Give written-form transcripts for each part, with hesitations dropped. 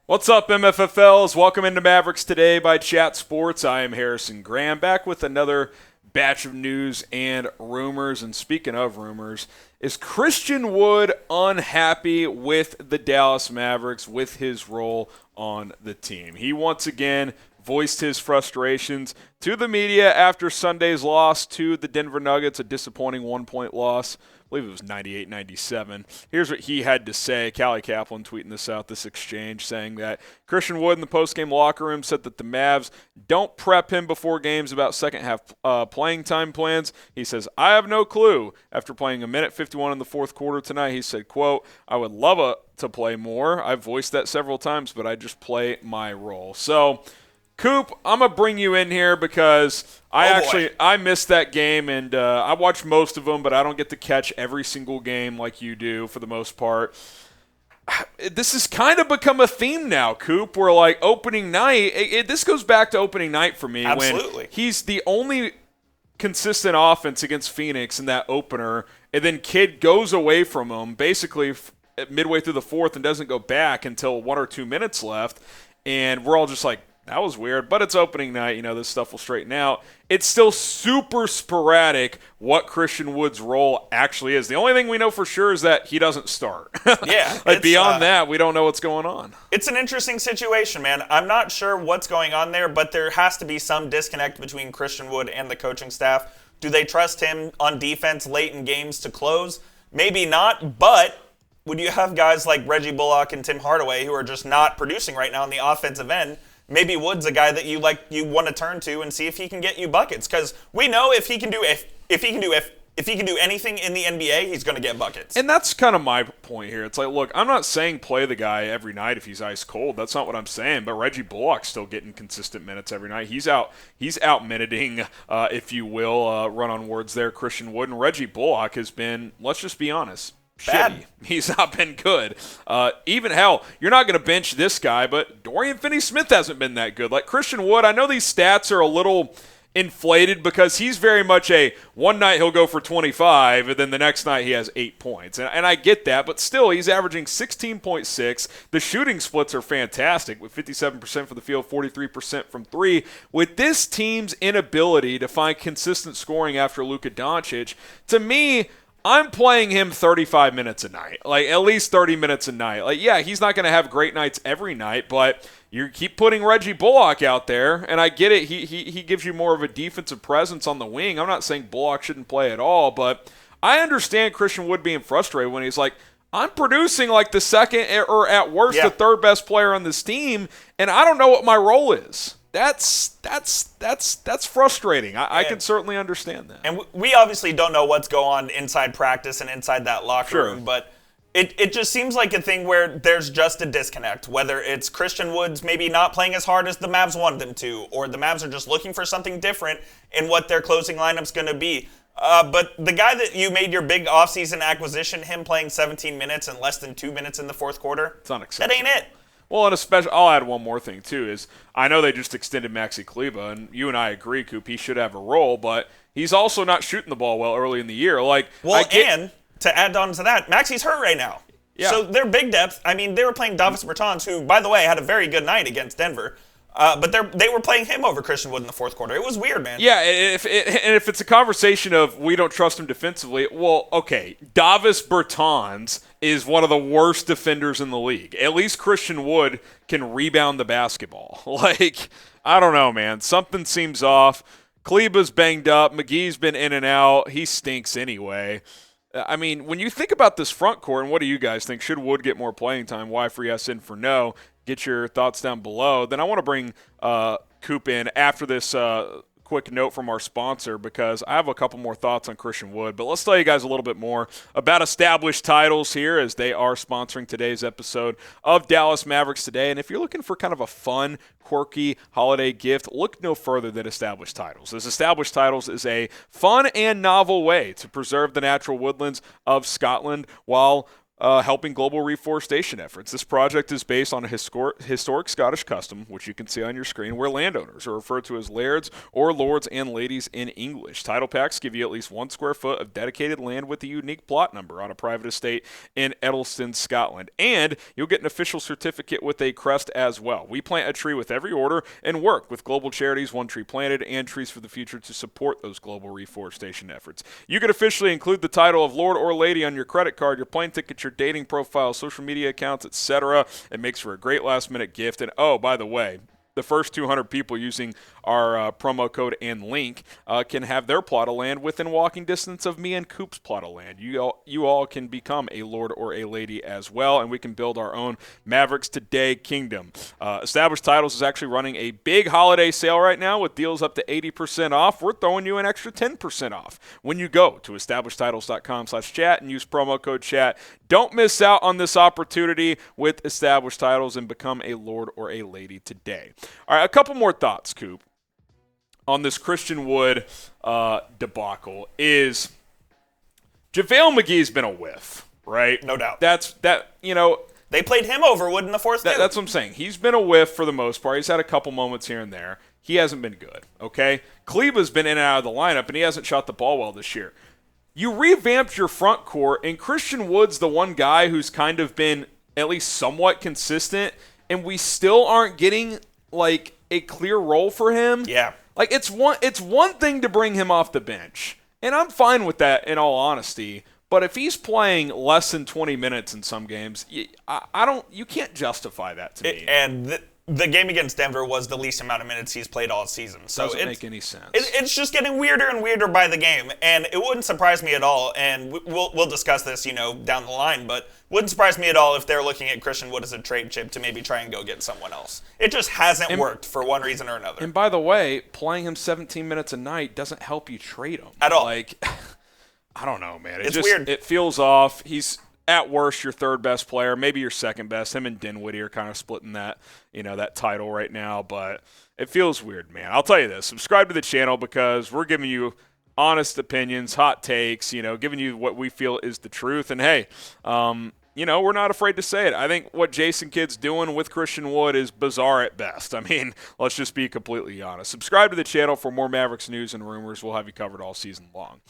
What's up, MFFLs? Welcome into Mavericks Today by Chat Sports. I am Harrison Graham, back with another batch of news and rumors. And speaking of rumors, is Christian Wood unhappy with the Dallas Mavericks, with his role on the team? He once again voiced his frustrations to the media after Sunday's loss to the Denver Nuggets, a disappointing one-point loss. I believe it was 98-97. Here's what he had to say. Callie Kaplan tweeting this out, this exchange, saying that Christian Wood in the postgame locker room said that the Mavs don't prep him before games about second-half playing time plans. He says, I have no clue. After playing a minute 51 in the fourth quarter tonight, he said, quote, I would love to play more. I've voiced that several times, but I just play my role. So, Coop, I'm going to bring you in here because I missed that game, and I watched most of them, but I don't get to catch every single game like you do for the most part. This has kind of become a theme now, Coop, where like opening night, this goes back to opening night for me. Absolutely. When he's the only consistent offense against Phoenix in that opener, and then Kidd goes away from him basically midway through the fourth and doesn't go back until 1 or 2 minutes left, and we're all just like, that was weird, but it's opening night. You know, this stuff will straighten out. It's still super sporadic what Christian Wood's role actually is. The only thing we know for sure is that he doesn't start. Yeah. Like beyond that, we don't know what's going on. It's an interesting situation, man. I'm not sure what's going on there, but there has to be some disconnect between Christian Wood and the coaching staff. Do they trust him on defense late in games to close? Maybe not, but would you have guys like Reggie Bullock and Tim Hardaway who are just not producing right now on the offensive end? Maybe Wood's a guy that you want to turn to and see if he can get you buckets, because we know if he can do anything in the NBA, he's going to get buckets. And that's kind of my point here. It's like, look, I'm not saying play the guy every night if he's ice cold. That's not what I'm saying. But Reggie Bullock's still getting consistent minutes every night. He's out minuting, if you will, run on words there, Christian Wood. And Reggie Bullock has been, let's just be honest, bad. Shitty. He's not been good. Even hell, you're not going to bench this guy, but Dorian Finney-Smith hasn't been that good. Like Christian Wood, I know these stats are a little inflated because he's very much one night he'll go for 25, and then the next night he has 8 points. And I get that, but still, he's averaging 16.6. The shooting splits are fantastic with 57% from the field, 43% from three. With this team's inability to find consistent scoring after Luka Doncic, to me, I'm playing him 35 minutes a night, like at least 30 minutes a night. Like, yeah, he's not going to have great nights every night, but you keep putting Reggie Bullock out there, and I get it. He gives you more of a defensive presence on the wing. I'm not saying Bullock shouldn't play at all, but I understand Christian Wood being frustrated when he's like, I'm producing like the second or at worst the third best player on this team, and I don't know what my role is. That's frustrating. I can certainly understand that. And we obviously don't know what's going on inside practice and inside that locker room, but it just seems like a thing where there's just a disconnect, whether it's Christian Wood's maybe not playing as hard as the Mavs wanted them to, or the Mavs are just looking for something different in what their closing lineup's going to be. But the guy that you made your big offseason acquisition, him playing 17 minutes and less than 2 minutes in the fourth quarter, it's unacceptable. That ain't it. Well, and especially, I'll add one more thing, too, is I know they just extended Maxi Kleber, and you and I agree, Coop, he should have a role, but he's also not shooting the ball well early in the year. And to add on to that, Maxi's hurt right now. Yeah. So their big depth, I mean, they were playing Davis Bertans, who, by the way, had a very good night against Denver. But they were playing him over Christian Wood in the fourth quarter. It was weird, man. Yeah, if it's a conversation of we don't trust him defensively, well, okay, Davis Bertans is one of the worst defenders in the league. At least Christian Wood can rebound the basketball. Like, I don't know, man. Something seems off. Kleber's banged up. McGee's been in and out. He stinks anyway. I mean, when you think about this front court, and what do you guys think? Should Wood get more playing time? Y for yes, in for no. Get your thoughts down below. Then I want to bring Coop in after this quick note from our sponsor because I have a couple more thoughts on Christian Wood. But let's tell you guys a little bit more about established titles here as they are sponsoring today's episode of Dallas Mavericks Today. And if you're looking for kind of a fun, quirky holiday gift, look no further than Established Titles. As Established Titles is a fun and novel way to preserve the natural woodlands of Scotland while helping global reforestation efforts. This project is based on a historic Scottish custom, which you can see on your screen, where landowners are referred to as lairds or lords and ladies in English. Title packs give you at least 1 square foot of dedicated land with a unique plot number on a private estate in Edelston, Scotland. And you'll get an official certificate with a crest as well. We plant a tree with every order and work with global charities, One Tree Planted, and Trees for the Future to support those global reforestation efforts. You can officially include the title of Lord or Lady on your credit card, your plane ticket, your dating profile, social media accounts, etc. It makes for a great last-minute gift. And oh, by the way, the first 200 people using our promo code and link can have their plot of land within walking distance of me and Coop's plot of land. You all can become a lord or a lady as well, and we can build our own Mavericks Today kingdom. Established Titles is actually running a big holiday sale right now with deals up to 80% off. We're throwing you an extra 10% off when you go to establishedtitles.com/chat and use promo code chat. Don't miss out on this opportunity with Established Titles and become a lord or a lady today. All right, a couple more thoughts, Coop, on this Christian Wood debacle is JaVale McGee's been a whiff, right? No doubt. They played him over Wood in the fourth. That's what I'm saying. He's been a whiff for the most part. He's had a couple moments here and there. He hasn't been good, okay? Kleba's been in and out of the lineup, and he hasn't shot the ball well this year. You revamped your front court, and Christian Wood's the one guy who's kind of been at least somewhat consistent, and we still aren't getting like a clear role for him. Yeah. Like it's one thing to bring him off the bench, and I'm fine with that in all honesty. But if he's playing less than 20 minutes in some games, you can't justify that to me. And the game against Denver was the least amount of minutes he's played all season. So doesn't make any sense. It's just getting weirder and weirder by the game, and it wouldn't surprise me at all. And we'll discuss this, down the line. But wouldn't surprise me at all if they're looking at Christian Wood as a trade chip to maybe try and go get someone else. It just hasn't worked for one reason or another. And by the way, playing him 17 minutes a night doesn't help you trade him at all. Like, I don't know, man. It's weird. It feels off. He's at worst your third best player, maybe your second best. Him and Dinwiddie are kind of splitting that, that title right now, but it feels weird, man. I'll tell you this. Subscribe to the channel because we're giving you honest opinions, hot takes, giving you what we feel is the truth. And hey, we're not afraid to say it. I think what Jason Kidd's doing with Christian Wood is bizarre at best. I mean, let's just be completely honest. Subscribe to the channel for more Mavericks news and rumors. We'll have you covered all season long.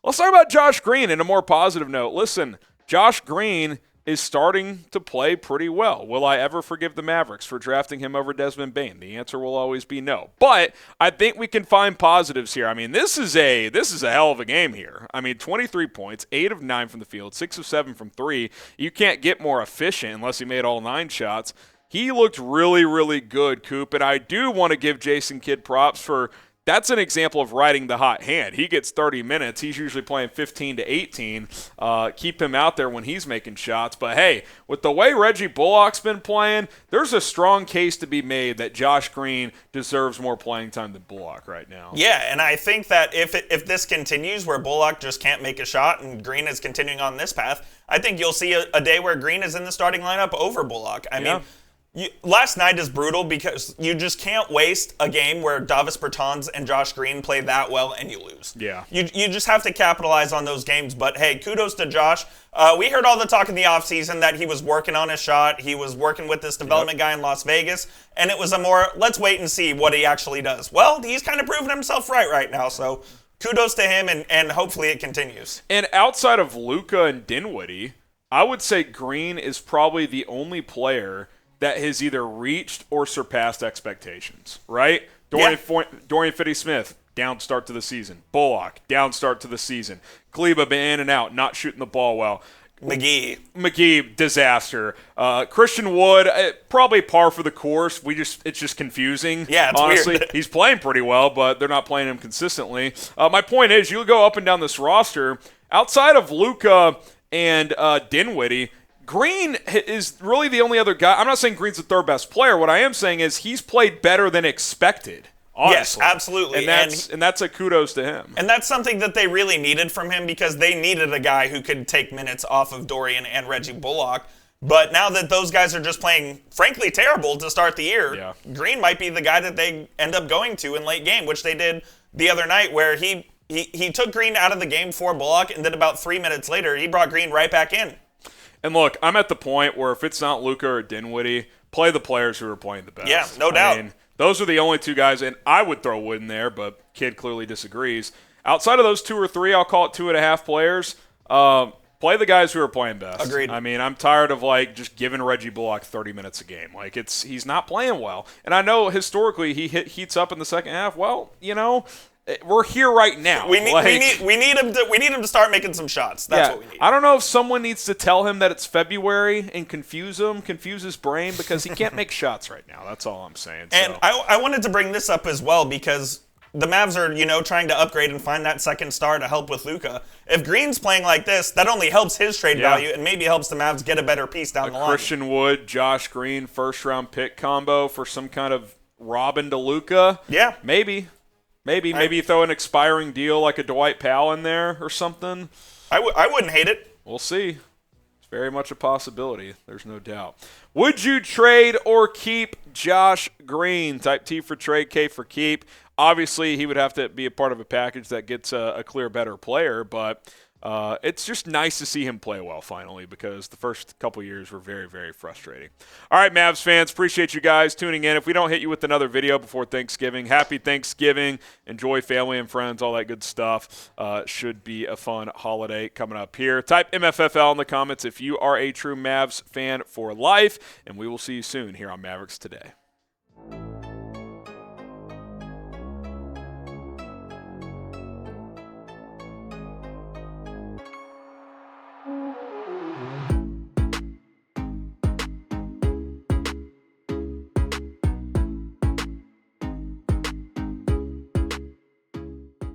Let's talk about Josh Green in a more positive note. Listen, Josh Green is starting to play pretty well. Will I ever forgive the Mavericks for drafting him over Desmond Bane? The answer will always be no. But I think we can find positives here. I mean, this is a hell of a game here. I mean, 23 points, 8 of 9 from the field, 6 of 7 from 3. You can't get more efficient unless he made all 9 shots. He looked really, really good, Coop, and I do want to give Jason Kidd props for that's an example of riding the hot hand. He gets 30 minutes. He's usually playing 15 to 18. Keep him out there when he's making shots. But, hey, with the way Reggie Bullock's been playing, there's a strong case to be made that Josh Green deserves more playing time than Bullock right now. Yeah, and I think that if this continues where Bullock just can't make a shot and Green is continuing on this path, I think you'll see a day where Green is in the starting lineup over Bullock. I mean, last night is brutal because you just can't waste a game where Davis Bertans and Josh Green play that well and you lose. Yeah. You just have to capitalize on those games. But, hey, kudos to Josh. We heard all the talk in the offseason that he was working on his shot. He was working with this development guy in Las Vegas. And it was let's wait and see what he actually does. Well, he's kind of proven himself right now. So kudos to him, and hopefully it continues. And outside of Luka and Dinwiddie, I would say Green is probably the only player that has either reached or surpassed expectations, right? Dorian Finney-Smith, down start to the season. Bullock, down start to the season. Kleber been in and out, not shooting the ball well. McGee, disaster. Christian Wood, probably par for the course. It's just confusing. Yeah, it's honestly. Weird. He's playing pretty well, but they're not playing him consistently. My point is, you go up and down this roster, outside of Luka and Dinwiddie, Green is really the only other guy. I'm not saying Green's the third best player. What I am saying is he's played better than expected. Honestly. Yes, absolutely. And that's a kudos to him. And that's something that they really needed from him because they needed a guy who could take minutes off of Dorian and Reggie Bullock. But now that those guys are just playing, frankly, terrible to start the year, Green might be the guy that they end up going to in late game, which they did the other night where he took Green out of the game for Bullock, and then about 3 minutes later, he brought Green right back in. And look, I'm at the point where if it's not Luka or Dinwiddie, play the players who are playing the best. Yeah, no doubt. I mean, those are the only two guys, and I would throw Wood in there, but Kid clearly disagrees. Outside of those 2 or 3, I'll call it 2.5 players. Play the guys who are playing best. Agreed. I mean, I'm tired of just giving Reggie Bullock 30 minutes a game. He's not playing well. And I know historically he heats up in the second half. Well, we're here right now. We need him to start making some shots. That's what we need. I don't know if someone needs to tell him that it's February and confuse his brain, because he can't make shots right now. That's all I'm saying. And I wanted to bring this up as well because the Mavs are, trying to upgrade and find that second star to help with Luka. If Green's playing like this, that only helps his trade value and maybe helps the Mavs get a better piece down the line. Christian Wood, Josh Green, first-round pick combo for some kind of Robin to Luka. Yeah. Maybe throw an expiring deal like a Dwight Powell in there or something. I wouldn't hate it. We'll see. It's very much a possibility. There's no doubt. Would you trade or keep Josh Green? Type T for trade, K for keep. Obviously, he would have to be a part of a package that gets a clear better player, but it's just nice to see him play well finally, because the first couple years were very, very frustrating. All right, Mavs fans, appreciate you guys tuning in. If we don't hit you with another video before Thanksgiving, happy Thanksgiving. Enjoy family and friends, all that good stuff. Should be a fun holiday coming up here. Type MFFL in the comments if you are a true Mavs fan for life, and we will see you soon here on Mavericks Today.